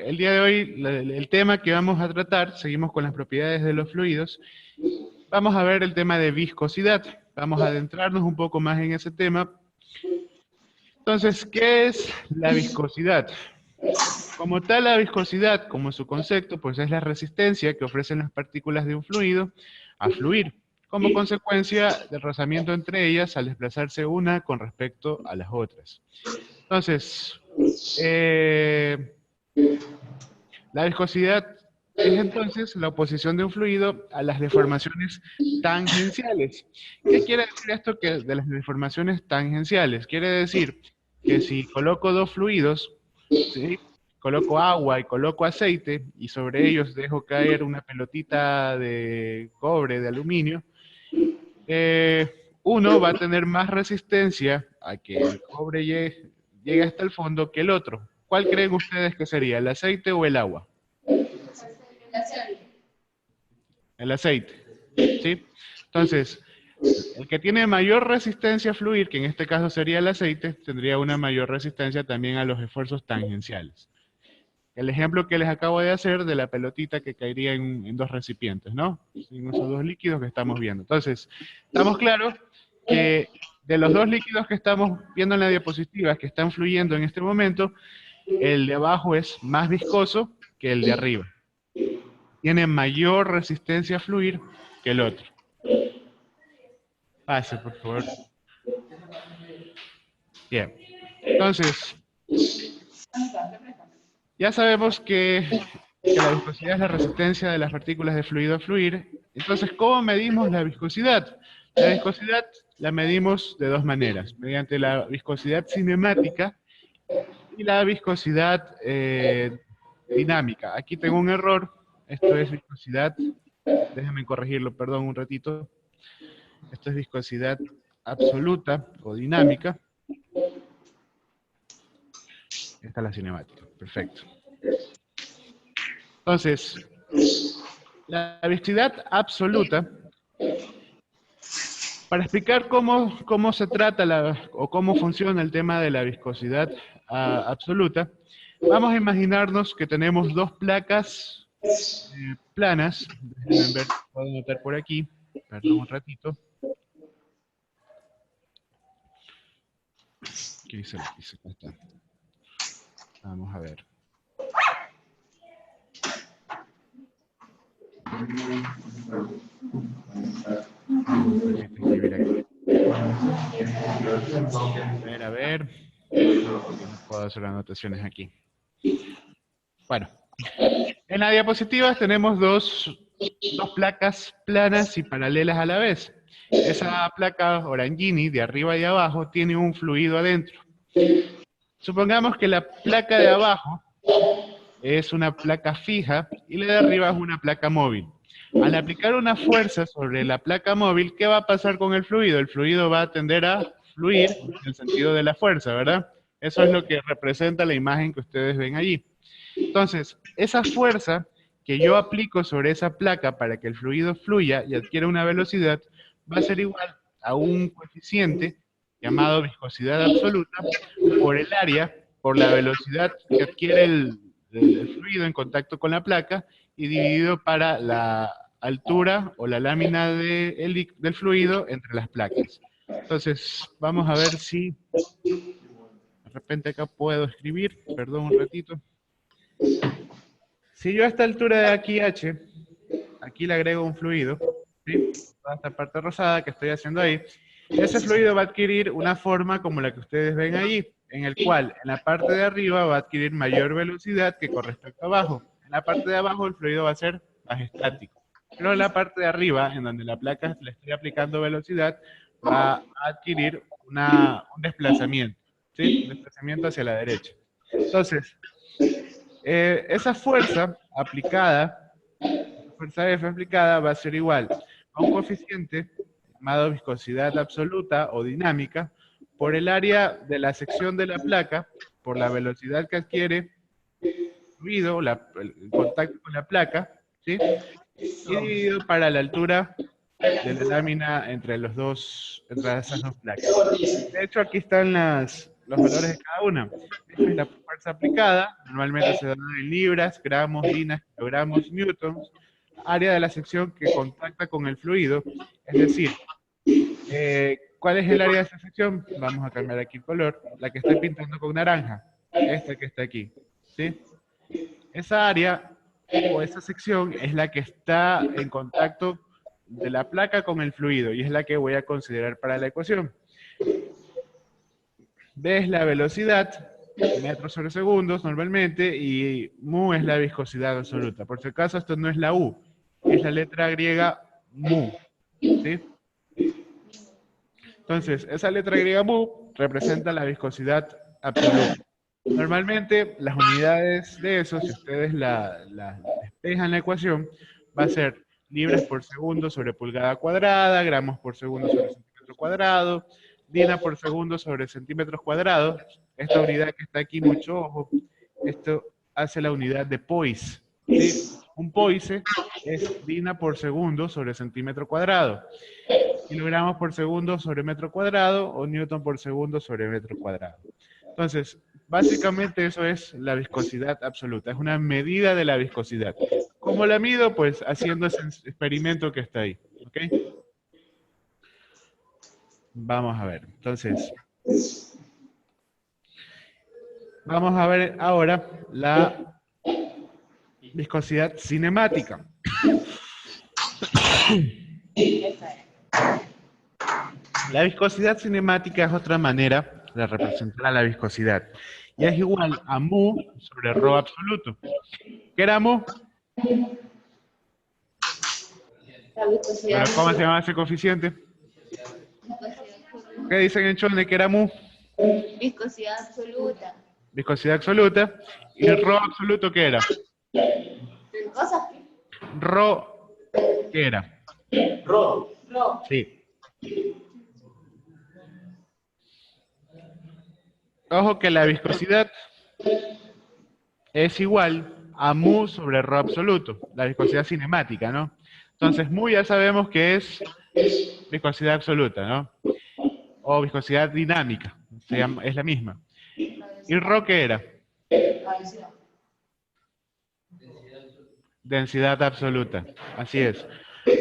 El día de hoy, el tema que vamos a tratar, seguimos con las propiedades de los fluidos. Vamos a ver el tema de viscosidad. Vamos a adentrarnos un poco más en ese tema. Entonces, ¿qué es la viscosidad? Como tal, la viscosidad, como su concepto, pues es la resistencia que ofrecen las partículas de un fluido a fluir, como consecuencia del rozamiento entre ellas al desplazarse una con respecto a las otras. Entonces, la viscosidad es entonces la oposición de un fluido a las deformaciones tangenciales. ¿Qué quiere decir esto que de las deformaciones tangenciales? Quiere decir que si coloco dos fluidos, ¿sí? Coloco agua y coloco aceite, y sobre ellos dejo caer una pelotita de cobre, de aluminio, uno va a tener más resistencia a que el cobre llegue hasta el fondo que el otro. ¿Cuál creen ustedes que sería, el aceite o el agua? El aceite, ¿sí? Entonces, el que tiene mayor resistencia a fluir, que en este caso sería el aceite, tendría una mayor resistencia también a los esfuerzos tangenciales. El ejemplo que les acabo de hacer de la pelotita que caería en dos recipientes, ¿no? En esos dos líquidos que estamos viendo. Entonces, estamos claros que de los dos líquidos que estamos viendo en la diapositiva, que están fluyendo en este momento, el de abajo es más viscoso que el de arriba. Tiene mayor resistencia a fluir que el otro. Pase, por favor. Bien. Entonces, ya sabemos que la viscosidad es la resistencia de las partículas de fluido a fluir. Entonces, ¿cómo medimos la viscosidad? La viscosidad la medimos de dos maneras, mediante la viscosidad cinemática y la viscosidad dinámica. Aquí tengo un error, esto es viscosidad, déjenme corregirlo, perdón, un ratito. Esto es viscosidad absoluta o dinámica. Esta es la cinemática, perfecto. Entonces, la viscosidad absoluta, para explicar cómo se trata o cómo funciona el tema de la viscosidad absoluta, vamos a imaginarnos que tenemos dos placas planas. Déjenme ver, puedo anotar por aquí, perdón un ratito. ¿Qué dice? Acá está. Vamos a ver. A ver. Puedo hacer anotaciones aquí. Bueno, en la diapositiva tenemos dos placas planas y paralelas a la vez. Esa placa Orangini, de arriba y abajo, tiene un fluido adentro. Supongamos que la placa de abajo es una placa fija y la de arriba es una placa móvil. Al aplicar una fuerza sobre la placa móvil, ¿qué va a pasar con el fluido? El fluido va a tender a fluir en el sentido de la fuerza, ¿verdad? Eso es lo que representa la imagen que ustedes ven allí. Entonces, esa fuerza que yo aplico sobre esa placa para que el fluido fluya y adquiera una velocidad, va a ser igual a un coeficiente llamado viscosidad absoluta por el área, por la velocidad que adquiere el fluido en contacto con la placa, y dividido para la altura o la lámina del fluido entre las placas. Entonces, vamos a ver si de repente acá puedo escribir, perdón un ratito. Si yo a esta altura de aquí h, aquí le agrego un fluido, ¿sí? Toda esta parte rosada que estoy haciendo ahí, ese fluido va a adquirir una forma como la que ustedes ven ahí, en el cual en la parte de arriba va a adquirir mayor velocidad que con respecto a abajo. En la parte de abajo el fluido va a ser más estático. Pero en la parte de arriba, en donde la placa le estoy aplicando velocidad, va a adquirir un desplazamiento, ¿sí? Un desplazamiento hacia la derecha. Entonces, esa fuerza aplicada, fuerza F aplicada, va a ser igual a un coeficiente llamado viscosidad absoluta o dinámica por el área de la sección de la placa, por la velocidad que adquiere el fluido, el contacto con la placa, ¿sí? Y dividido para la altura de la lámina entre esas dos placas. De hecho, aquí están las los valores de cada una. Esta es la fuerza aplicada, normalmente se da en libras, gramos, dinas, kilogramos, newtons, área de la sección que contacta con el fluido, es decir, ¿cuál es el área de esa sección? Vamos a cambiar aquí el color, la que estoy pintando con naranja, esta que está aquí, ¿sí? Esa área o esa sección es la que está en contacto de la placa con el fluido y es la que voy a considerar para la ecuación. B es la velocidad, metros sobre segundos normalmente, y mu es la viscosidad absoluta. Por si acaso esto no es la U, es la letra griega mu, ¿sí? Entonces, esa letra griega mu representa la viscosidad absoluta. Normalmente, las unidades de eso, si ustedes la despejan la ecuación, va a ser libras por segundo sobre pulgada cuadrada, gramos por segundo sobre centímetro cuadrado, dina por segundo sobre centímetros cuadrados. Esta unidad que está aquí, mucho ojo, esto hace la unidad de poise, ¿sí? Un poise es dina por segundo sobre centímetro cuadrado, kilogramos por segundo sobre metro cuadrado o newton por segundo sobre metro cuadrado. Entonces, básicamente eso es la viscosidad absoluta, es una medida de la viscosidad. ¿Cómo la mido? Pues haciendo ese experimento que está ahí, ¿ok? Vamos a ver, entonces, vamos a ver ahora la viscosidad cinemática. La viscosidad cinemática es otra manera de representar a la viscosidad. Y es igual a mu sobre rho absoluto. ¿Qué era mu? ¿Pero cómo se llama ese coeficiente? ¿Qué dicen en Chone que era mu? Viscosidad absoluta. Viscosidad absoluta. ¿Y el rho absoluto qué era? ¿Cosa? Rho, ¿qué era? Ro. Sí. Ojo que la viscosidad es igual a mu sobre rho absoluto, la viscosidad cinemática, ¿no? Entonces, mu ya sabemos que es viscosidad absoluta, ¿no? O viscosidad dinámica, es la misma. ¿Y rho qué era? Densidad absoluta, así es.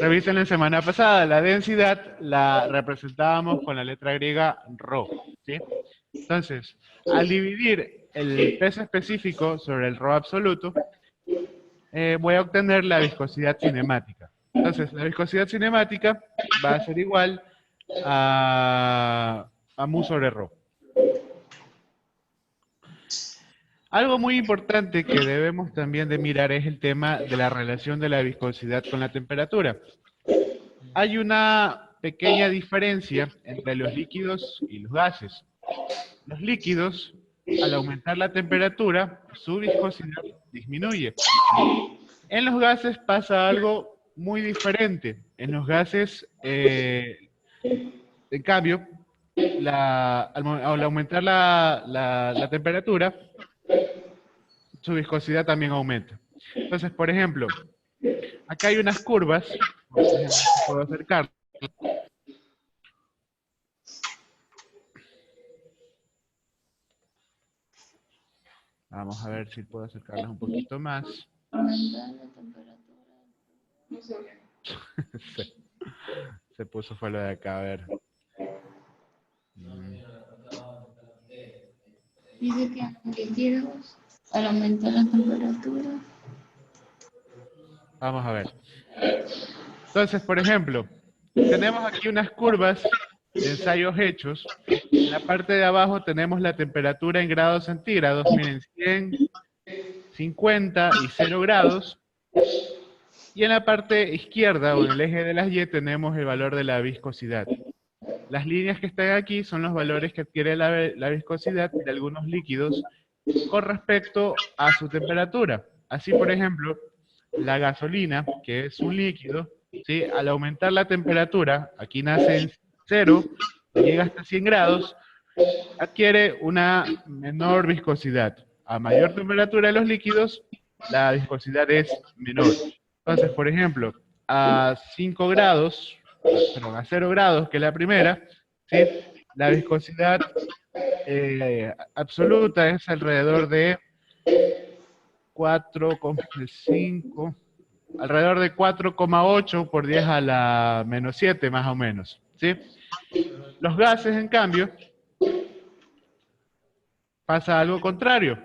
Revisen la semana pasada, la densidad la representábamos con la letra griega rho, ¿sí? Entonces, al dividir el peso específico sobre el rho absoluto, voy a obtener la viscosidad cinemática. Entonces, la viscosidad cinemática va a ser igual a mu sobre rho. Algo muy importante que debemos también de mirar es el tema de la relación de la viscosidad con la temperatura. Hay una pequeña diferencia entre los líquidos y los gases. Los líquidos, al aumentar la temperatura, su viscosidad disminuye. En los gases pasa algo muy diferente. En los gases, en cambio, al aumentar la temperatura, su viscosidad también aumenta. Entonces, por ejemplo, acá hay unas curvas, puedo acercar. Vamos a ver si puedo acercarlas un poquito más. Aumentar la temperatura. Se puso fue lo de acá, a ver. Dice que en líquidos, al aumentar la temperatura. Vamos a ver. Entonces, por ejemplo, tenemos aquí unas curvas de ensayos hechos. En la parte de abajo tenemos la temperatura en grados centígrados. Miren, 100, 50 y 0 grados. Y en la parte izquierda, o en el eje de las Y, tenemos el valor de la viscosidad. Las líneas que están aquí son los valores que adquiere la viscosidad de algunos líquidos con respecto a su temperatura. Así, por ejemplo, la gasolina, que es un líquido, ¿sí? Al aumentar la temperatura, aquí nace en 0, llega hasta 100 grados, adquiere una menor viscosidad. A mayor temperatura de los líquidos, la viscosidad es menor. Entonces, por ejemplo, a 5 grados, perdón, a 0 grados, que es la primera, ¿sí? La viscosidad absoluta es alrededor de 4,5, alrededor de 4,8 por 10 a la menos 7, más o menos, ¿sí? Los gases, en cambio, pasa algo contrario.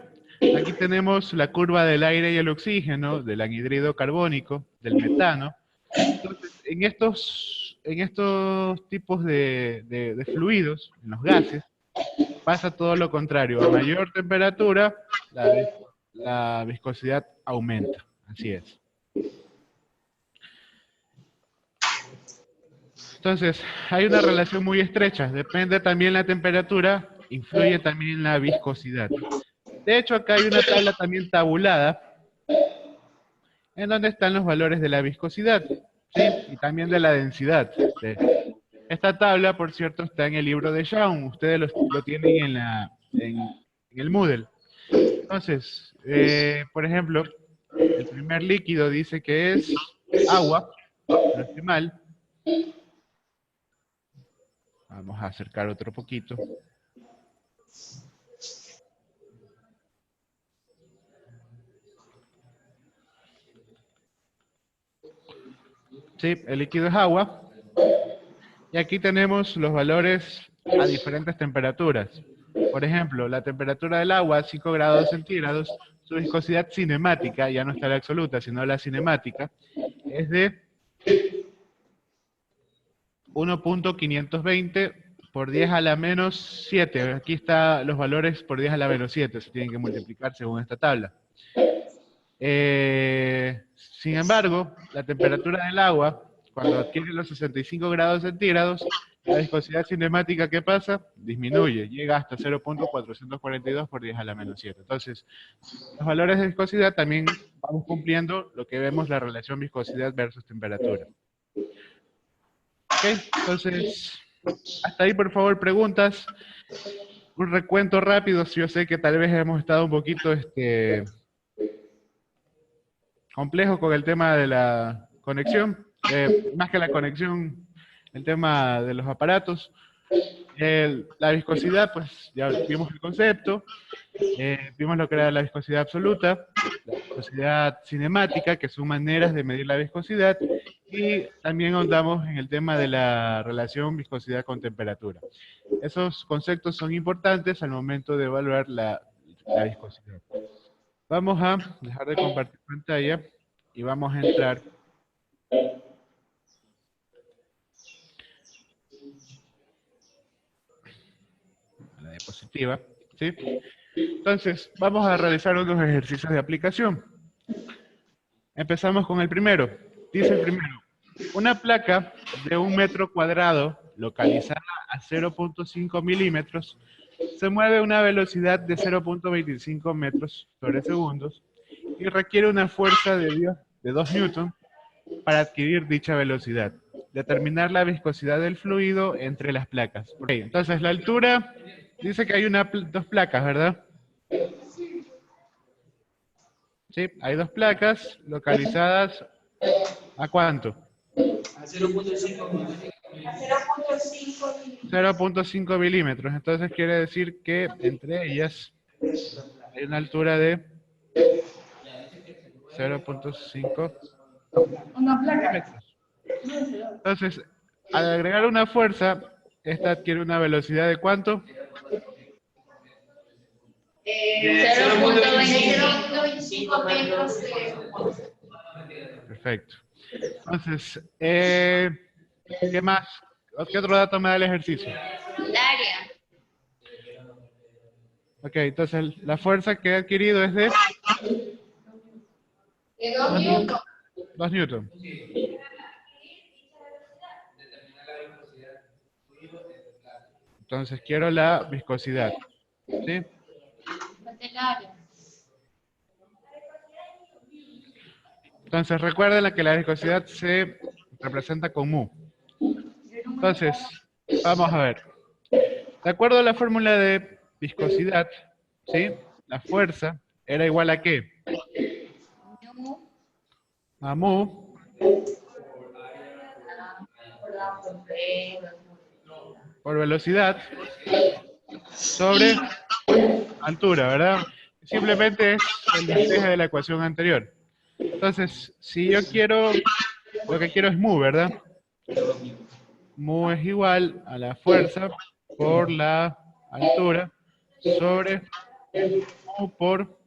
Aquí tenemos la curva del aire y el oxígeno, del anhídrido carbónico, del metano. Entonces, en estos tipos de fluidos, en los gases, pasa todo lo contrario. A mayor temperatura, la viscosidad aumenta. Así es. Entonces, hay una relación muy estrecha. Depende también la temperatura, influye también la viscosidad. De hecho, acá hay una tabla también tabulada, en donde están los valores de la viscosidad, ¿sí? Y también de la densidad. Esta tabla, por cierto, está en el libro de Young. Ustedes lo tienen en el Moodle. Entonces, por ejemplo, el primer líquido dice que es agua, no estoy mal. Vamos a acercar otro poquito. Sí, el líquido es agua. Y aquí tenemos los valores a diferentes temperaturas. Por ejemplo, la temperatura del agua, 5 grados centígrados, su viscosidad cinemática, ya no está la absoluta, sino la cinemática, es de 1.520 por 10 a la menos 7. Aquí están los valores por 10 a la menos 7, se tienen que multiplicar según esta tabla. Sin embargo, la temperatura del agua, cuando adquiere los 65 grados centígrados, la viscosidad cinemática, ¿qué pasa? Disminuye, llega hasta 0.442 por 10 a la menos 7. Entonces, los valores de viscosidad también vamos cumpliendo lo que vemos la relación viscosidad versus temperatura. Ok, entonces, hasta ahí por favor preguntas. Un recuento rápido, si yo sé que tal vez hemos estado un poquito complejo con el tema de la conexión, más que la conexión, el tema de los aparatos. La viscosidad, pues ya vimos el concepto, vimos lo que era la viscosidad absoluta, la viscosidad cinemática, que son maneras de medir la viscosidad, y también ahondamos en el tema de la relación viscosidad con temperatura. Esos conceptos son importantes al momento de evaluar la viscosidad. Vamos a dejar de compartir pantalla y vamos a entrar a la diapositiva, ¿sí? Entonces, vamos a realizar unos ejercicios de aplicación. Empezamos con el primero. Dice el primero, una placa de 1 metro cuadrado localizada a 0.5 milímetros se mueve a una velocidad de 0.25 metros sobre segundos y requiere una fuerza de 2 newton para adquirir dicha velocidad. Determinar la viscosidad del fluido entre las placas. Okay, entonces la altura, dice que hay dos placas, ¿verdad? Sí, hay dos placas localizadas ¿a cuánto? A 0.5 milímetros. 0.5 milímetros. Entonces quiere decir que entre ellas hay una altura de 0.5 milímetros. Entonces, al agregar una fuerza, esta adquiere una velocidad de ¿cuánto? 0.25 metros. Perfecto. Entonces, ¿qué más? ¿Qué otro dato me da el ejercicio? El área. Ok, entonces la fuerza que he adquirido es de 2 newton. 2 newton. Entonces quiero la viscosidad. ¿Sí? El área. Entonces recuerden que la viscosidad se representa con mu. Entonces, vamos a ver. De acuerdo a la fórmula de viscosidad, ¿sí? La fuerza era igual a ¿qué? A mu por velocidad sobre altura, ¿verdad? Simplemente es el despeje de la ecuación anterior. Entonces, si yo quiero, lo que quiero es mu, ¿verdad? Mu es igual a la fuerza por la altura sobre mu por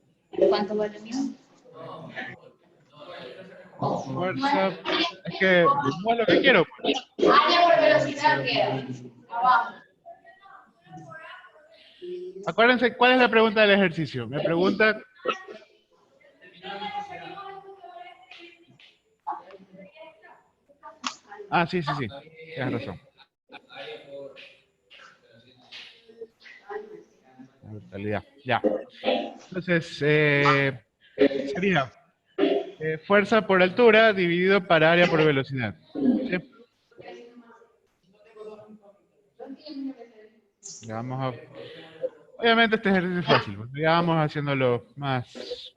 ¿Cuánto vale mío? fuerza. Es que mu es lo que quiero, pues. Área por velocidad queda abajo. Acuérdense, ¿cuál es la pregunta del ejercicio? Me pregunta... Ah, sí, tienes razón. La brutalidad, ya. Entonces, sería fuerza por altura dividido para área por velocidad. ¿Sí? Ya vamos a... Obviamente este ejercicio es fácil, ya vamos haciéndolo más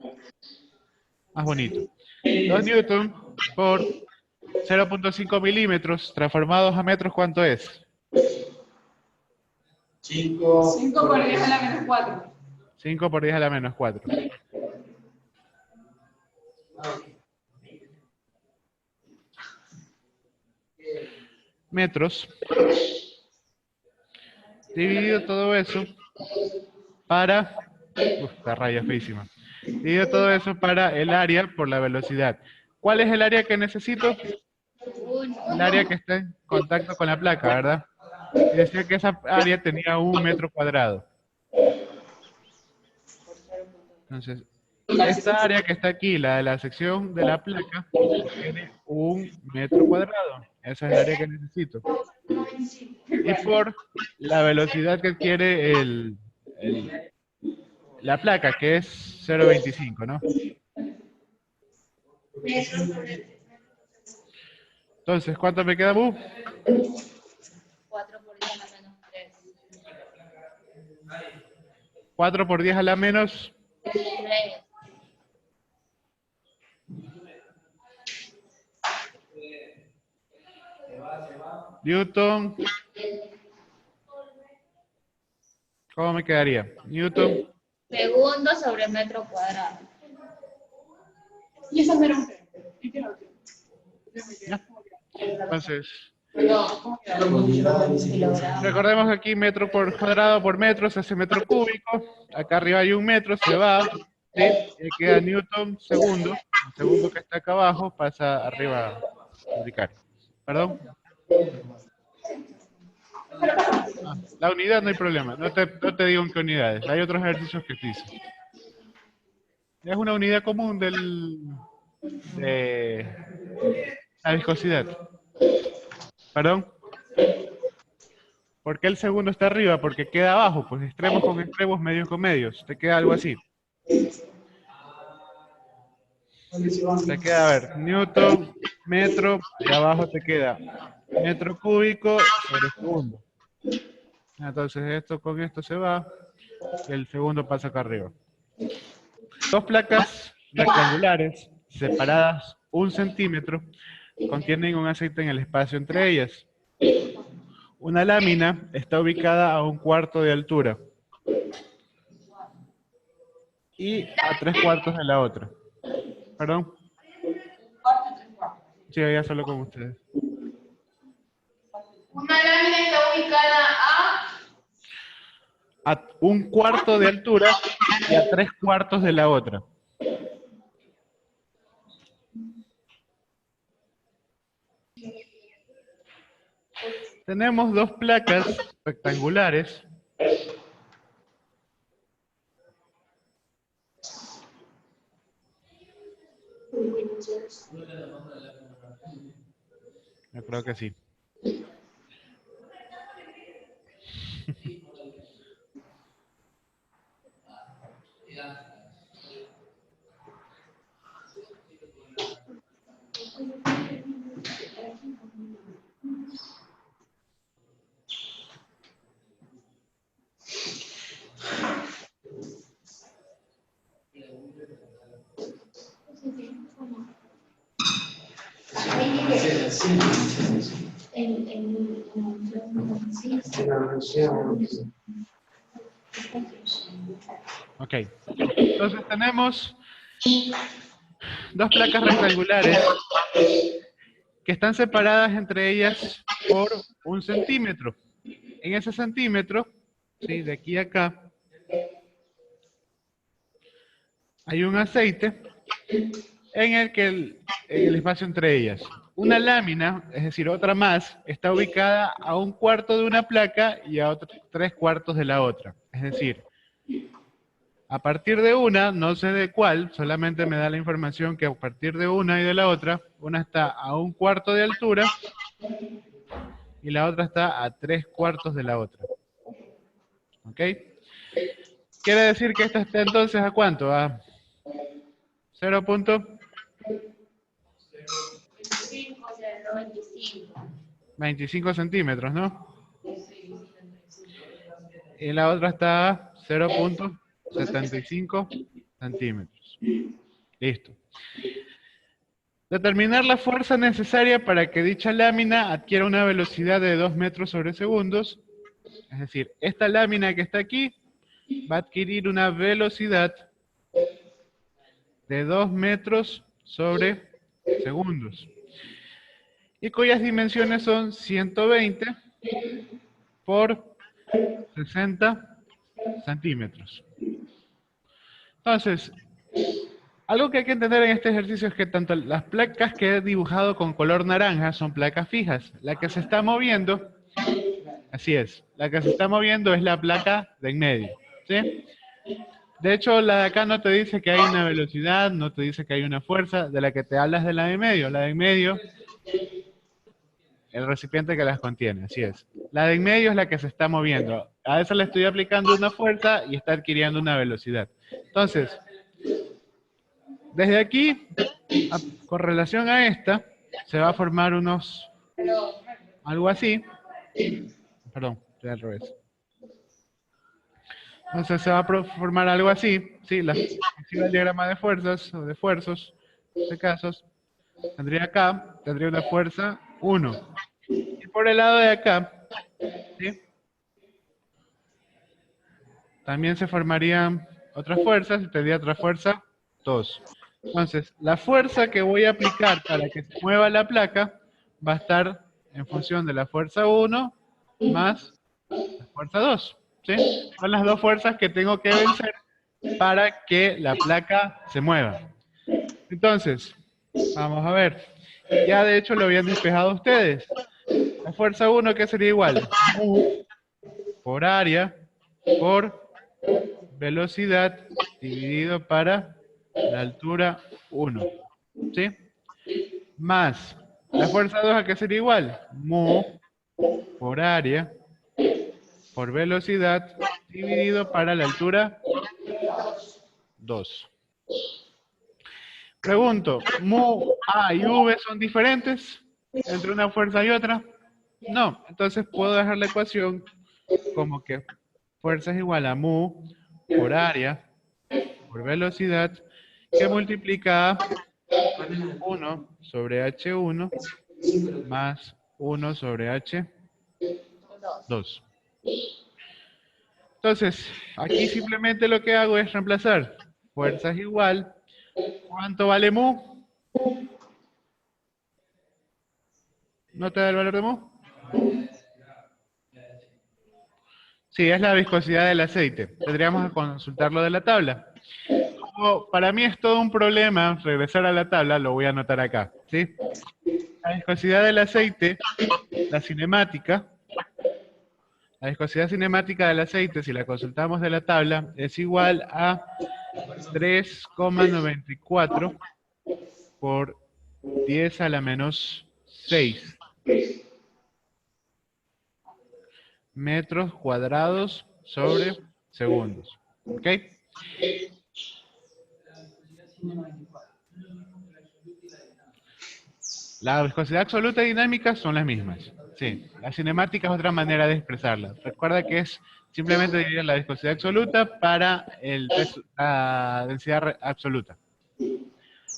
bonito. 2 newton por 0.5 milímetros transformados a metros, ¿cuánto es? 5 por 10 a la menos 4. 5 por 10 a la menos 4. Metros. Dividido todo eso para... esta raya es feísima. Dividido todo eso para el área por la velocidad. ¿Cuál es el área que necesito? El área que está en contacto con la placa, ¿verdad? Y decía que esa área tenía 1 metro cuadrado. Entonces, esta área que está aquí, la de la sección de la placa, tiene 1 metro cuadrado. Esa es el área que necesito. Y por la velocidad que adquiere la placa, que es 0.25, ¿no? Entonces, ¿cuánto me queda, Bu? 4 por 10 a la menos 3. 4 por 10 a la menos 3. Newton. ¿Cómo me quedaría? Newton. Segundo sobre metro cuadrado. Y esa es menos. Ya. Entonces, Kilogramos. recordemos que aquí metro por cuadrado por metro se hace metro cúbico. Acá arriba hay 1 metro, se va. ¿Sí? Y queda Newton segundo. El segundo que está acá abajo pasa arriba a publicar. ¿Perdón? Ah, la unidad no hay problema. No te digo en qué unidades. Hay otros ejercicios que te dicen. Es una unidad común de la viscosidad. ¿Perdón? ¿Por qué el segundo está arriba? Porque queda abajo, pues extremos con extremos, medios con medios. Te queda algo así. Te queda, a ver, Newton, metro, y abajo te queda metro cúbico sobre segundo. Entonces esto con esto se va, y el segundo pasa acá arriba. 2 placas rectangulares, separadas 1 centímetro, contienen un aceite en el espacio entre ellas. Una lámina está ubicada a 1/4 de altura y a 3/4 de la otra. ¿Perdón? Sí, ya solo con ustedes. Una lámina está ubicada A 1/4 de altura y a 3/4 de la otra. Tenemos 2 placas rectangulares. Yo creo que sí. Ok. Entonces tenemos dos placas rectangulares que están separadas entre ellas por 1 centímetro. En ese centímetro, ¿sí? De aquí a acá, hay un aceite en el que en el espacio entre ellas. Una lámina, es decir, otra más, está ubicada a 1/4 de una placa y a 3/4 de la otra. Es decir, a partir de una, no sé de cuál, solamente me da la información que a partir de una y de la otra, una está a 1/4 de altura y la otra está a 3/4 de la otra. ¿Ok? Quiere decir que esta está entonces ¿a cuánto? A 0.25 centímetros, ¿no? Y la otra está a 0.75 centímetros. Listo. Determinar la fuerza necesaria para que dicha lámina adquiera una velocidad de 2 metros sobre segundos. Es decir, esta lámina que está aquí va a adquirir una velocidad de 2 metros sobre segundos. Y cuyas dimensiones son 120 por 60 centímetros. Entonces, algo que hay que entender en este ejercicio es que tanto las placas que he dibujado con color naranja son placas fijas. La que se está moviendo, así es, la que se está moviendo es la placa de en medio, ¿sí? De hecho, la de acá no te dice que hay una velocidad, no te dice que hay una fuerza, de la que te hablas de la de en medio. La de en medio, el recipiente que las contiene, así es. La de en medio es la que se está moviendo. A esa le estoy aplicando una fuerza y está adquiriendo una velocidad. Entonces, desde aquí, con relación a esta, se va a formar algo así. Perdón, estoy al revés. Entonces se va a formar algo así, ¿sí? El diagrama de fuerzas o de esfuerzos, en este caso, tendría una fuerza 1. Y por el lado de acá, ¿sí? También se formarían otras fuerzas y tendría otra fuerza 2. Entonces, la fuerza que voy a aplicar para que se mueva la placa va a estar en función de la fuerza 1 más la fuerza 2. ¿Sí? Son las dos fuerzas que tengo que vencer para que la placa se mueva. Entonces, vamos a ver. Ya de hecho lo habían despejado ustedes. La fuerza 1, ¿qué sería igual? Mu por área por velocidad dividido para la altura 1. ¿Sí? Más la fuerza 2, ¿a qué sería igual? Mu por área por velocidad dividido para la altura 2. Pregunto, ¿mu, a y v son diferentes entre una fuerza y otra? No, entonces puedo dejar la ecuación como que fuerza es igual a mu por área por velocidad que multiplica 1 sobre h1 más 1 sobre h2. Entonces, aquí simplemente lo que hago es reemplazar. Fuerza es igual. ¿Cuánto vale mu? ¿No te da el valor de mu? Sí, es la viscosidad del aceite. Tendríamos que consultarlo de la tabla. Como para mí es todo un problema regresar a la tabla, lo voy a anotar acá. ¿Sí? La viscosidad del aceite, la viscosidad cinemática del aceite, si la consultamos de la tabla, es igual a 3,94 por 10 a la menos 6 metros cuadrados sobre segundos. ¿Ok? La viscosidad absoluta y dinámica son las mismas. Sí, la cinemática es otra manera de expresarla. Recuerda que es simplemente dividir la viscosidad absoluta para la densidad absoluta.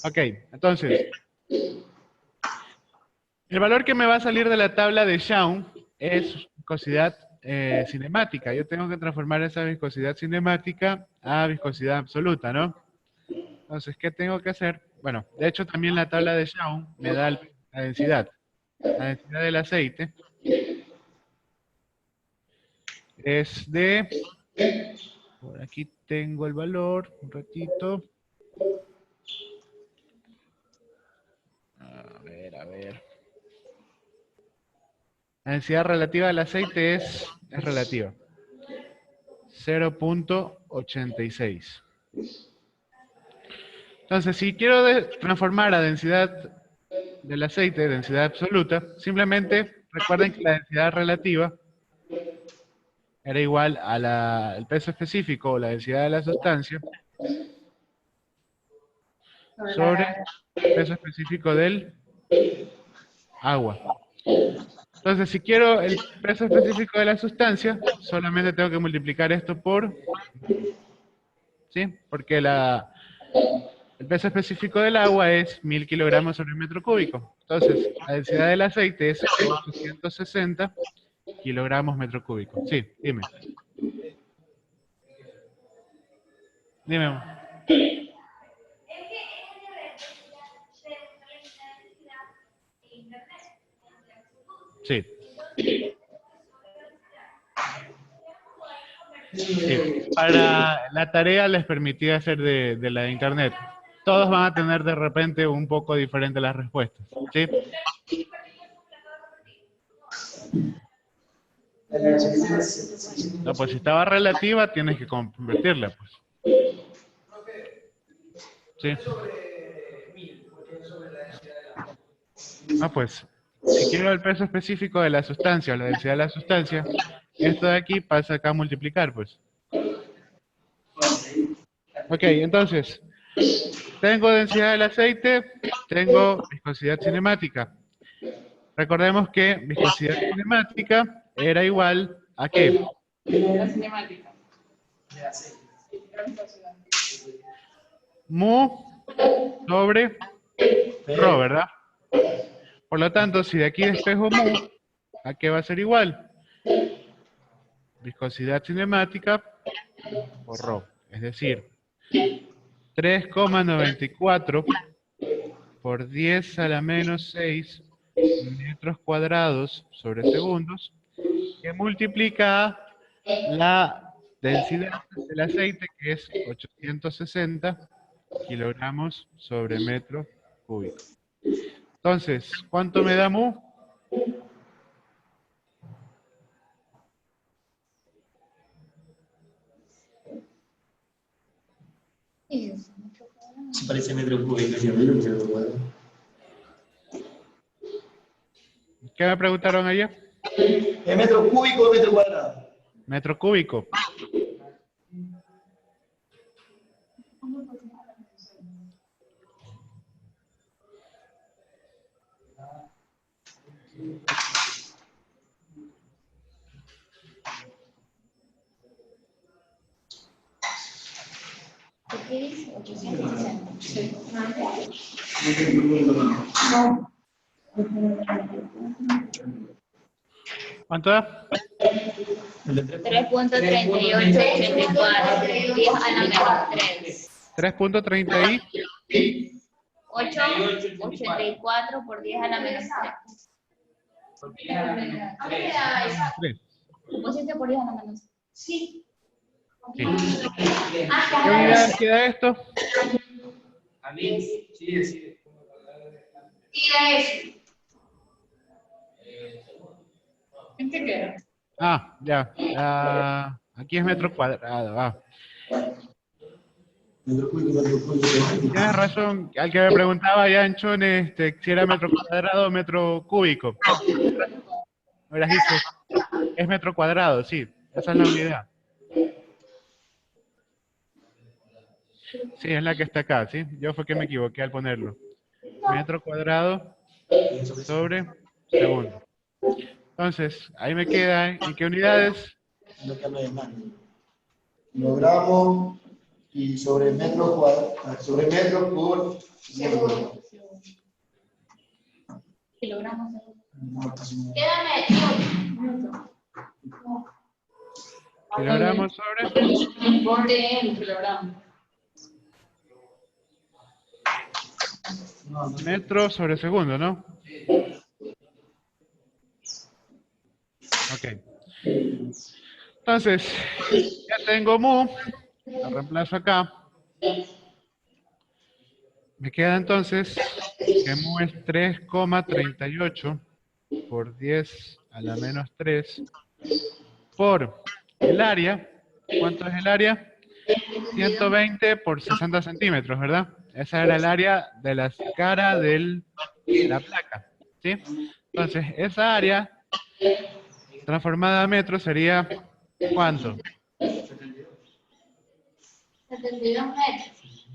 Ok, entonces, el valor que me va a salir de la tabla de Shaun es viscosidad cinemática. Yo tengo que transformar esa viscosidad cinemática a viscosidad absoluta, ¿no? Entonces, ¿qué tengo que hacer? Bueno, de hecho también la tabla de Young me da la densidad. La densidad del aceite es de... Por aquí tengo el valor, un ratito. A ver. La densidad relativa del aceite es relativa. 0.86. Entonces, si quiero transformar a densidad del aceite, densidad absoluta, simplemente recuerden que la densidad relativa era igual al peso específico o la densidad de la sustancia sobre el peso específico del agua. Entonces, si quiero el peso específico de la sustancia, solamente tengo que multiplicar esto por... ¿Sí? Porque el peso específico del agua es 1000 kilogramos sobre metro cúbico. Entonces, la densidad del aceite es 860 kilogramos metro cúbico. Sí, dime. Dime. Amor. Sí. Sí. Para la tarea les permití hacer de la de internet. Todos van a tener de repente un poco diferente las respuestas. ¿Sí? No, pues si estaba relativa, tienes que convertirla, pues. Sí. Ah, pues, si quiero el peso específico de la sustancia o la densidad de la sustancia, esto de aquí pasa acá a multiplicar, pues. Ok, entonces, tengo densidad del aceite, tengo viscosidad cinemática. Recordemos que viscosidad cinemática era igual a ¿qué? La cinemática. Mu sobre Rho, ¿verdad? Por lo tanto, si de aquí despejo mu, ¿a qué va a ser igual? Viscosidad cinemática por Rho. Es decir, 3,94 por 10 a la menos 6 metros cuadrados sobre segundos, que multiplica la densidad del aceite, que es 860 kilogramos sobre metro cúbico. Entonces, ¿cuánto me da mu? Se parece metro cúbico, ya veo, metro cuadrado. ¿Qué me preguntaron ayer? ¿Es metro cúbico o metro cuadrado? Metro cúbico. ¿Qué dice? 860. Sí. ¿Cuánto da? 3.3884 10 a la menos 3. 3.30 y 884 por 10 a la menos 3. 3. ¿Pusiste por 10 a la menos? Sí. Sí. ¿Qué unidad queda esto? A mí, sí, sí. Y de eso. ¿En qué queda? Ah, ya. Aquí es metro cuadrado. Metro cúbico, metro cúbico. Tienes razón. Al que me preguntaba ya en Chon, si era metro cuadrado o metro cúbico. Me hubieras dicho, es metro cuadrado, sí. Esa es la unidad. Sí, es la que está acá, ¿sí? Yo fue que me equivoqué al ponerlo. Metro cuadrado sobre segundo. Entonces, ahí me queda, ¿en qué unidades? No cambia de mano. Kilogramos y sobre metro cuadrado, sobre metro por segundo. Kilogramos. No, casi no. Quédame. Kilogramos sobre Ponle kilogramos. metro sobre segundo, ¿no? Ok. Entonces, ya tengo mu, lo reemplazo acá. Me queda entonces que mu es 3,38 por 10 a la menos 3 por el área. ¿Cuánto es el área? 120 por 60 centímetros, ¿verdad? Esa era el área de la cara de la placa, ¿sí? Entonces, esa área transformada a metros sería, ¿cuánto? 72 metros.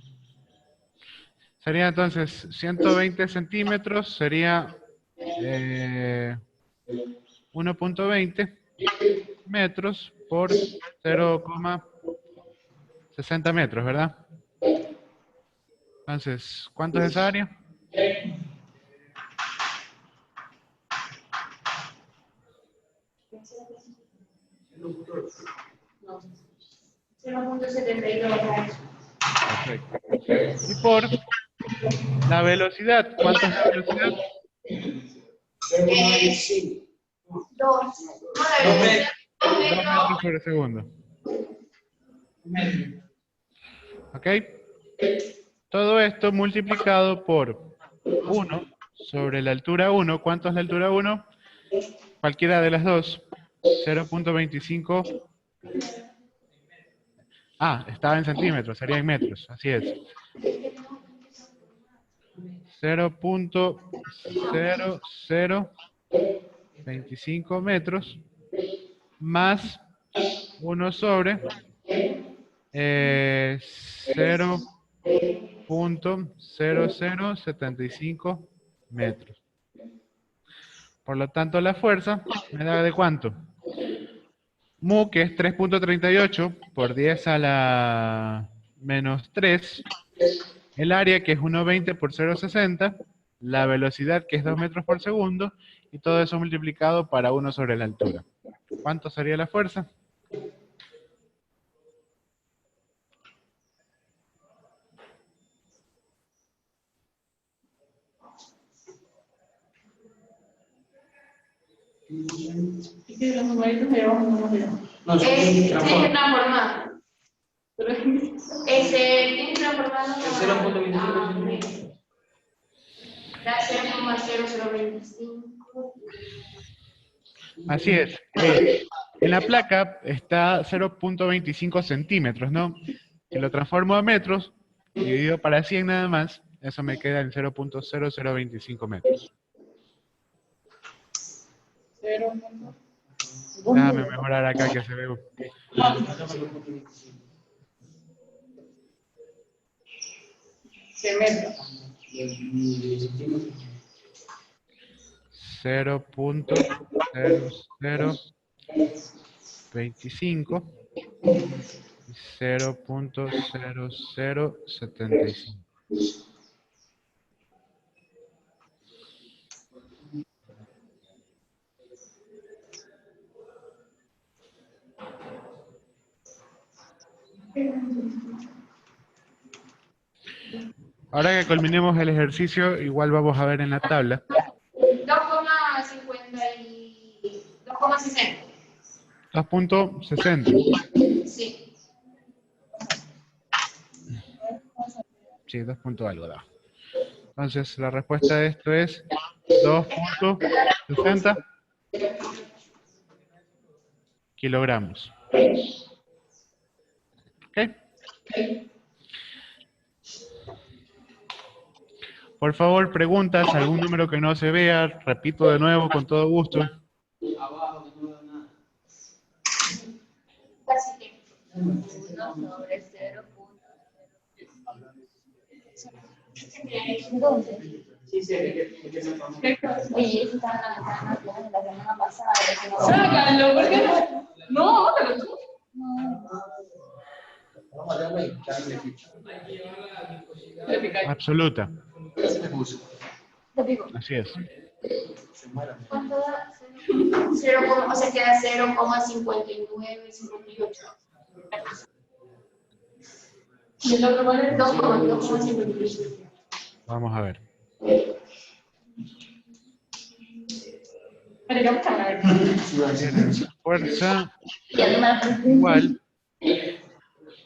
Sería entonces 120 centímetros, sería 1,20 metros por 0,60 metros, ¿verdad? Entonces, ¿cuánto es esa área? No. 0,72. Perfecto. Y por la velocidad, ¿cuánto es la velocidad? 2. 2 metros sobre segundo. ¿Ok? Todo esto multiplicado por 1 sobre la altura 1. ¿Cuánto es la altura 1? Cualquiera de las dos. 0,25. Ah, estaba en centímetros, sería en metros. Así es. 0,0025 metros más 1 sobre 0,0075 metros. Por lo tanto, la fuerza me da de cuánto. Mu, que es 3,38 por 10 a la menos 3. El área, que es 1,20 por 0,60. La velocidad, que es 2 metros por segundo. Y todo eso multiplicado para 1 sobre la altura. ¿Cuánto sería la fuerza? Es que los numeritos de abajo no los veo. Tiene que transformar. Tiene que transformar. 0,25. Da 0,0025. Así es. En la placa está 0,25 centímetros, ¿no? Si lo transformo a metros, dividido para 100 nada más, eso me queda en 0,0025 metros. 0. Déjame mejorar acá que se ve. Se metro. 0,0025 y 0,0075. Ahora que culminemos el ejercicio, igual vamos a ver en la tabla. 2,60. 2,60. Sí. Sí, 2 punto algo da. Entonces, la respuesta de esto es 2,60 kilogramos. ¿Ok? Por favor, preguntas, algún número que no se vea, repito de nuevo con todo gusto. Abajo, no veo nada. Casi que 1 sobre 0. ¿Dónde? Sí, sí, es que se transformó. Oye, eso estaba en la semana pasada. Sácalo, ¿por qué no? No, bótalo tú. Vamos a darle ahí, darle ficha. Le picáis. Absoluta. Se me puso. Lo digo. Así es. Se mueran. ¿Cuánto da? O sea, queda 0,5958. Y el otro vale 2,58. Vamos a ver. Pero yo a ver. Fuerza Ya no me la pregunto. igual.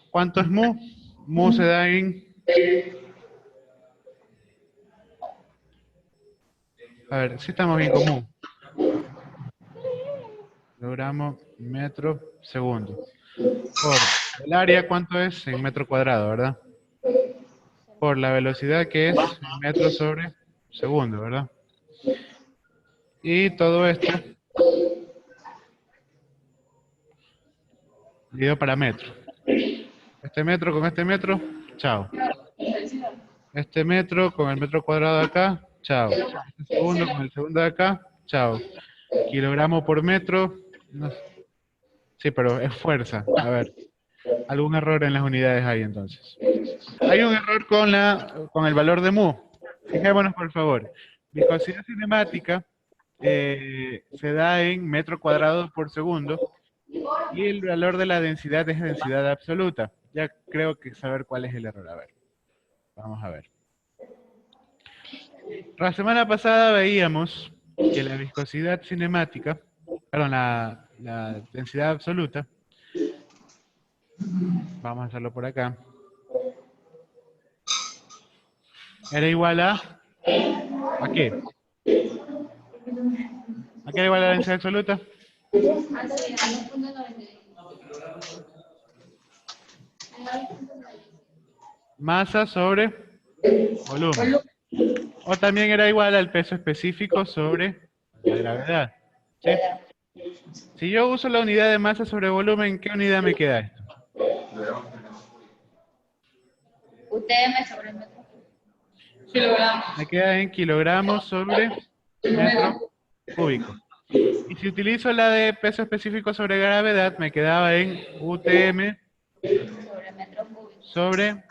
¿Cuánto es mu? Mu se da en... A ver, si estamos bien con mu. Kilogramo, metro, segundo. Por el área, ¿cuánto es? En metro cuadrado, ¿verdad? Por la velocidad, que es metro sobre segundo, ¿verdad? Y todo esto dividido para metro. Este metro con este metro, chao. Este metro con el metro cuadrado de acá, chao. Este segundo con el segundo de acá, chao. Kilogramo por metro. No sé. Sí, pero es fuerza. A ver, algún error en las unidades hay entonces. Hay un error con el valor de mu. Fijémonos por favor. Viscosidad cinemática se da en metro cuadrado por segundo y el valor de la densidad es densidad absoluta. Ya creo que saber cuál es el error. A ver, vamos a ver. La semana pasada veíamos que la viscosidad cinemática, perdón, la densidad absoluta, vamos a hacerlo por acá, era igual ¿a qué? ¿A qué era igual la densidad absoluta? Masa sobre volumen. O también era igual al peso específico sobre la gravedad. ¿Sí? Si yo uso la unidad de masa sobre volumen, ¿qué unidad me queda esto? UTM sobre metro. Kilogramos. Me queda en kilogramos sobre metro cúbico. Y si utilizo la de peso específico sobre gravedad, me quedaba en UTM Sobre metro cúbico. sobre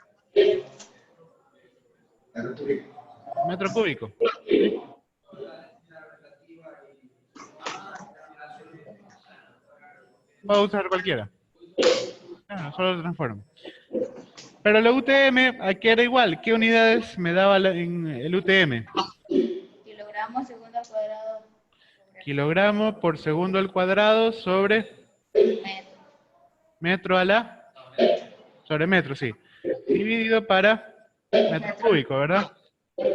metro cúbico. Puedo usar cualquiera. Bueno, solo lo transformo. Pero la UTM aquí era igual. ¿Qué unidades me daba en el UTM? Kilogramos segundo al cuadrado. Kilogramos por segundo al cuadrado sobre Metro. metro a la... Sobre metro, sí. Dividido para metro cúbico, ¿verdad?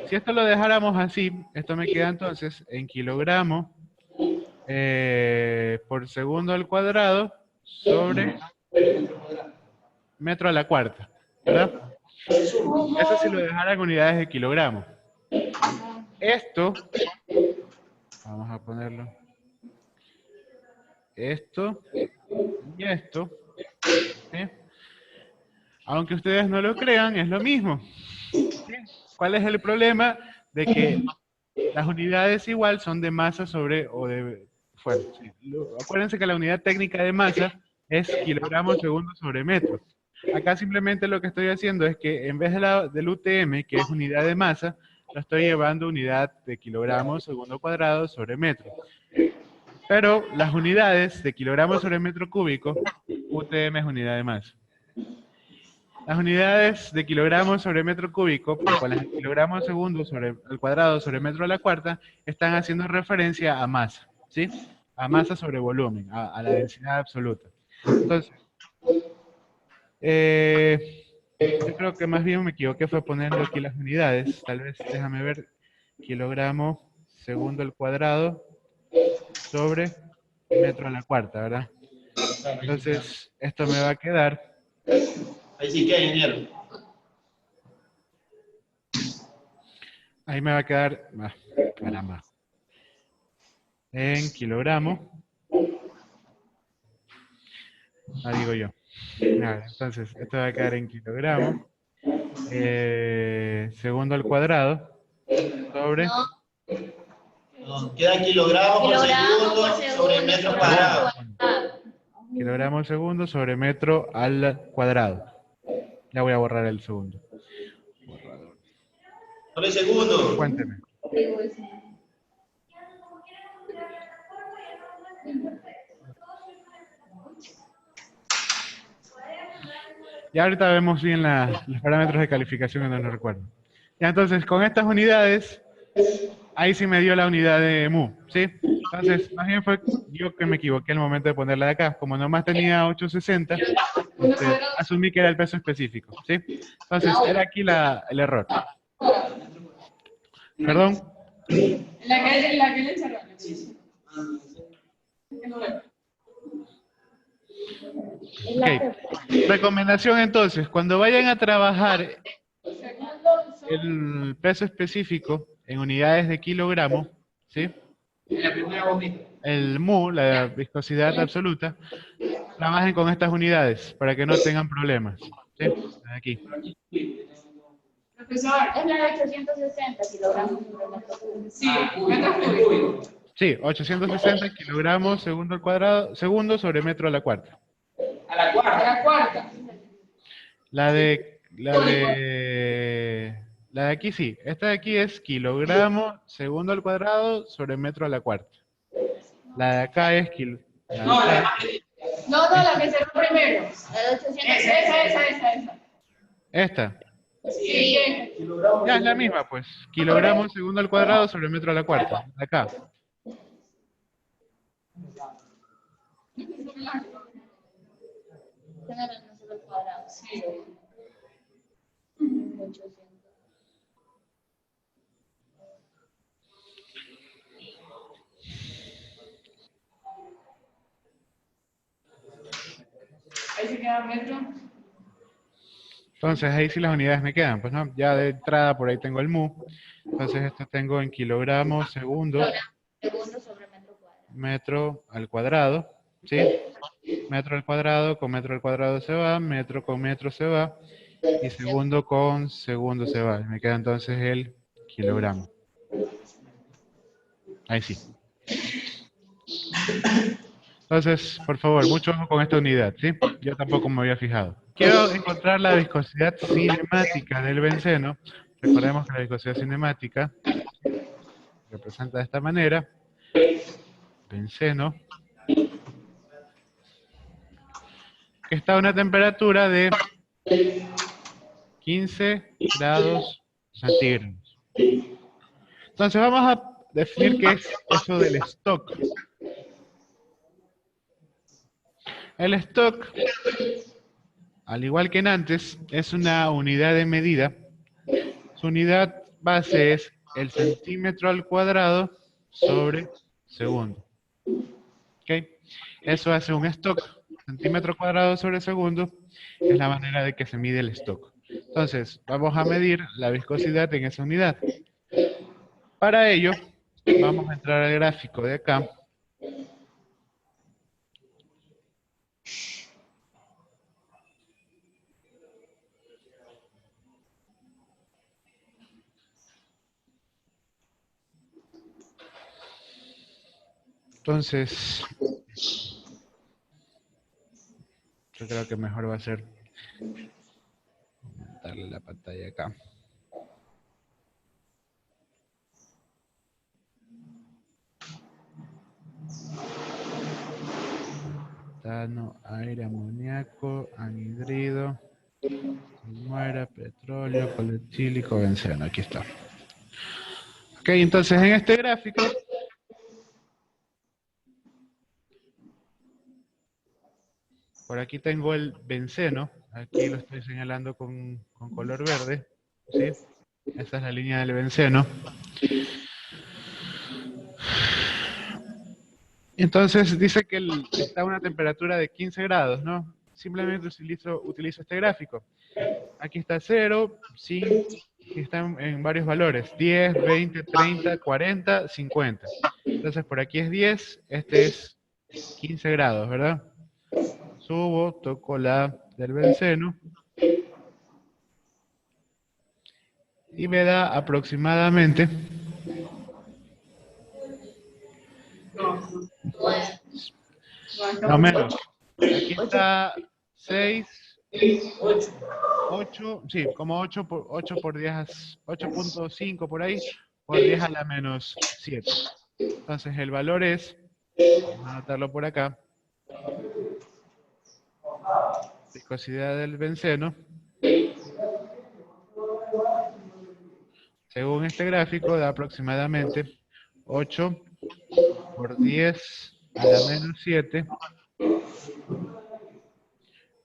Si esto lo dejáramos así, esto me queda entonces en kilogramos por segundo al cuadrado sobre metro a la cuarta, ¿verdad? Eso si lo dejara en unidades de kilogramos. Esto, vamos a ponerlo, esto y esto, ¿sí? Aunque ustedes no lo crean, es lo mismo. ¿Sí? ¿Cuál es el problema? De que las unidades igual son de masa sobre, o de fuerza. Sí. Acuérdense que la unidad técnica de masa es kilogramos segundo sobre metro. Acá simplemente lo que estoy haciendo es que en vez de del UTM, que es unidad de masa, lo estoy llevando a unidad de kilogramos segundo cuadrado sobre metro. Pero las unidades de kilogramos sobre metro cúbico, UTM es unidad de masa. Las unidades de kilogramos sobre metro cúbico, con las de kilogramos segundo sobre al cuadrado sobre metro a la cuarta, están haciendo referencia a masa, ¿sí? A masa sobre volumen, a la densidad absoluta. Entonces, yo creo que más bien me equivoqué fue poniendo aquí las unidades. Tal vez, déjame ver, kilogramo segundo al cuadrado sobre metro a la cuarta, ¿verdad? Entonces, esto me va a quedar... Ahí sí que hay dinero. Ahí me va a quedar... caramba. En kilogramos. Digo yo. Entonces, esto va a quedar en kilogramos. Segundo al cuadrado. Sobre... No, queda kilogramos por segundo sobre metro cuadrado. Kilogramos segundo sobre metro al cuadrado. Ya voy a borrar el segundo. Sobre segundo. Cuénteme. Y ahorita vemos bien los parámetros de calificación que no nos recuerdo. Ya, entonces, con estas unidades, ahí sí me dio la unidad de mu, ¿sí? Entonces, más bien fue yo que me equivoqué al momento de ponerla de acá. Como nomás tenía 860, asumí que era el peso específico, ¿sí? Entonces, era aquí el error. ¿Perdón? La que le encerraron. Sí. Ok. Recomendación entonces, cuando vayan a trabajar el peso específico en unidades de kilogramo, ¿sí? El mu, la viscosidad absoluta, trabajen con estas unidades para que no tengan problemas. ¿Sí? Aquí. Profesor, Es la de 860 kilogramos por metro cúbico. sí, metros cúbicos. Sí, 860 kilogramos segundo al cuadrado, segundo sobre metro a la cuarta. A la cuarta. La de aquí sí. Esta de aquí es kilogramo segundo al cuadrado sobre metro a la cuarta. La de acá es No, la que cerró primero. La de 860. Esa. esta. Sí. Ya es la misma, pues. Kilogramo segundo al cuadrado sobre metro a la cuarta. Acá. Tener el metro al cuadrado. Sí. 800. Ahí se queda metro. Entonces ahí sí las unidades me quedan, pues no, ya de entrada por ahí tengo el mu. Entonces esto tengo en kilogramos segundo, Segundo sobre metro cuadrado. metro al cuadrado, ¿sí? Metro al cuadrado con metro al cuadrado se va, metro con metro se va, y segundo con segundo se va. Me queda entonces el kilogramo. Ahí sí. Entonces, por favor, mucho ojo con esta unidad, ¿sí? Yo tampoco me había fijado. Quiero encontrar la viscosidad cinemática del benceno. Recordemos que la viscosidad cinemática representa de esta manera. Benceno. Que está a una temperatura de 15 grados centígrados. Entonces vamos a definir qué es eso del stock. El stock, al igual que en antes, es una unidad de medida. Su unidad base es el centímetro al cuadrado sobre segundo. ¿Ok? Eso hace un stock. Centímetro cuadrado sobre segundo es la manera de que se mide el stock. Entonces, vamos a medir la viscosidad en esa unidad. Para ello, vamos a entrar al gráfico de acá. Entonces, yo creo que mejor va a ser darle la pantalla acá. Metano, aire, amoníaco, anhidrido, salmuera, petróleo, polietílico, benceno. Aquí está. Ok, entonces en este gráfico por aquí tengo el benceno, aquí lo estoy señalando con color verde, ¿sí? Esa es la línea del benceno. Entonces dice que está a una temperatura de 15 grados, ¿no? Simplemente utilizo este gráfico. Aquí está 0, 5, y están en varios valores, 10, 20, 30, 40, 50. Entonces por aquí es 10, este es 15 grados, ¿verdad? Subo, toco la del benceno y me da aproximadamente no menos. Aquí está 6, 8, sí, como 8 por 10, 8.5 por ahí, por 10 a la menos 7. Entonces el valor es Vamos a anotarlo por acá. Viscosidad del benceno. Según este gráfico, da aproximadamente 8 por 10 a la menos 7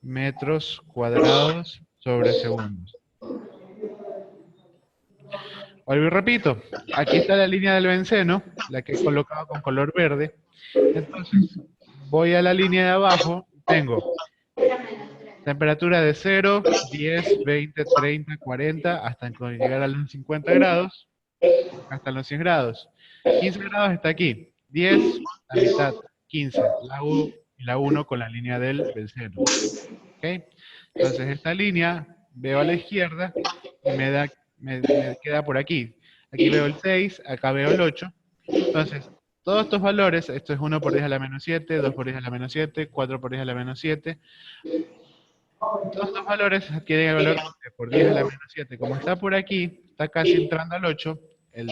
metros cuadrados sobre segundos. Vuelvo y repito, aquí está la línea del benceno, la que he colocado con color verde. Entonces, voy a la línea de abajo, tengo temperatura de 0, 10, 20, 30, 40, hasta llegar a los 50 grados, hasta los 100 grados. 15 grados está aquí, 10, la mitad, 15, la U y la 1 con la línea del benceno. ¿Okay? Entonces esta línea, veo a la izquierda y me queda por aquí. Aquí veo el 6, acá veo el 8. Entonces, todos estos valores, esto es 1 por 10 a la menos 7, 2 por 10 a la menos 7, 4 por 10 a la menos 7. Todos estos valores adquieren el valor de por 10 a la menos 7. Como está por aquí, está casi entrando al 8, el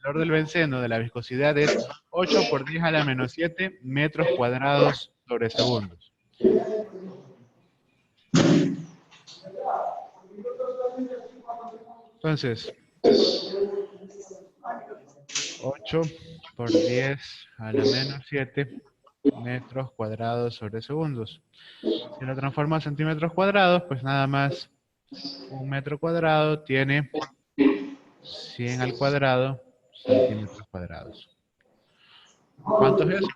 valor del benceno de la viscosidad es 8 por 10 a la menos 7 metros cuadrados sobre segundos. Entonces, 8 por 10 a la menos 7 metros cuadrados sobre segundos. Si lo transformo a centímetros cuadrados, pues nada más un metro cuadrado tiene 100 al cuadrado centímetros cuadrados. ¿Cuánto es eso?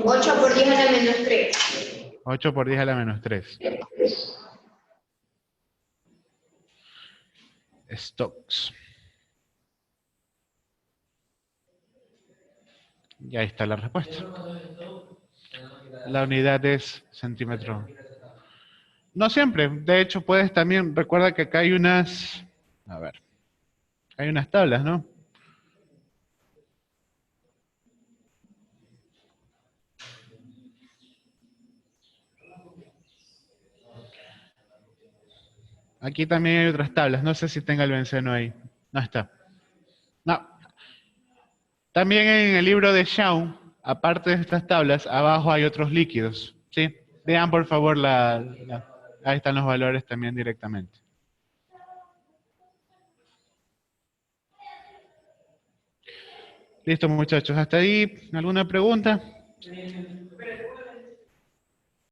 Ocho por 10 a la menos 3. 8 por 10 a la menos 3. Stokes. Y ahí está la respuesta. La unidad es centímetro. No siempre. De hecho, puedes también, recuerda que acá hay unas, a ver, hay unas tablas, ¿no? Aquí también hay otras tablas. No sé si tenga el benceno ahí. No está. No. También en el libro de Shaw, aparte de estas tablas, abajo hay otros líquidos. ¿Sí? Vean por favor ahí están los valores también directamente. Listo muchachos. ¿Hasta ahí alguna pregunta?